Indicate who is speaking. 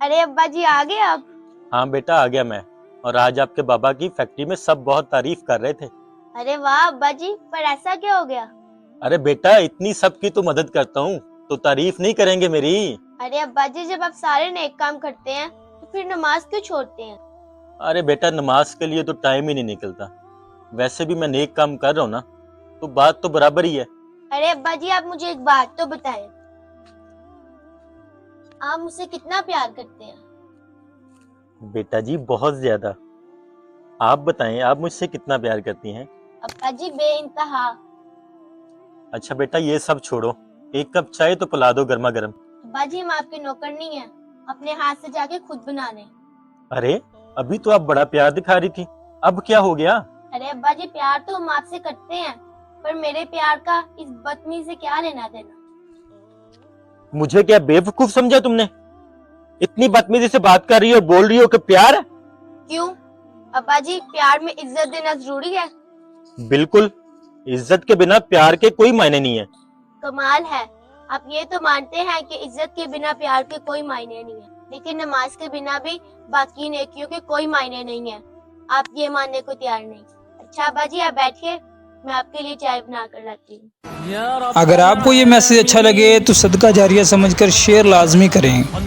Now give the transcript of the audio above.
Speaker 1: अरे अब्बा जी आ गए आप?
Speaker 2: हाँ बेटा आ गया मैं। और आज आपके बाबा की फैक्ट्री में सब बहुत तारीफ कर रहे थे।
Speaker 1: अरे वाह अब्बा जी, पर ऐसा क्या हो गया?
Speaker 2: अरे बेटा इतनी सबकी तो मदद करता हूँ तो तारीफ नहीं करेंगे मेरी?
Speaker 1: अरे अब्बा जी, जब आप सारे नेक काम करते हैं तो फिर नमाज क्यों छोड़ते हैं?
Speaker 2: अरे बेटा नमाज के लिए तो टाइम ही नहीं निकलता। वैसे भी मैं नेक काम कर रहा हूँ ना, तो बात तो बराबर ही है।
Speaker 1: अरे अब्बा जी, आप मुझे एक बात तो बताएं, आप मुझसे कितना प्यार करते हैं?
Speaker 2: बेटा जी बहुत ज्यादा। आप बताएं आप मुझसे कितना प्यार करती हैं?
Speaker 1: अब्बा जी बेइंतहा।
Speaker 2: अच्छा बेटा ये सब छोड़ो, एक कप चाय तो पिला दो गर्मा गर्म।
Speaker 1: अब्बा जी हम आपके नौकर नहीं हैं, अपने हाथ से जाके खुद बना लें।
Speaker 2: अरे अभी तो आप बड़ा प्यार दिखा रही थी, अब क्या हो गया?
Speaker 1: अरे अब्बा जी, प्यार तो हम आपसे करते हैं, पर मेरे प्यार का इस बदतमीज से क्या लेना देना?
Speaker 2: मुझे क्या बेवकूफ समझा तुमने? इतनी बदतमीजी से बात कर रही हो, बोल रही हो कि प्यार?
Speaker 1: क्यों अब्बा जी, प्यार में इज्जत देना जरूरी है?
Speaker 2: बिल्कुल, इज्जत के बिना प्यार के कोई मायने नहीं है।
Speaker 1: कमाल है, आप ये तो मानते हैं कि इज्जत के बिना प्यार के कोई मायने नहीं है, लेकिन नमाज के बिना भी बाकी नेकियों के कोई मायने नहीं है। आप ये मानने को तैयार नहीं। अच्छा अब्बा जी आप बैठिए, मैं आपके लिए चाय बना कर लाती हूँ।
Speaker 3: अगर आपको ये मैसेज अच्छा लगे तो सदका जारिया समझकर शेयर लाजमी करें।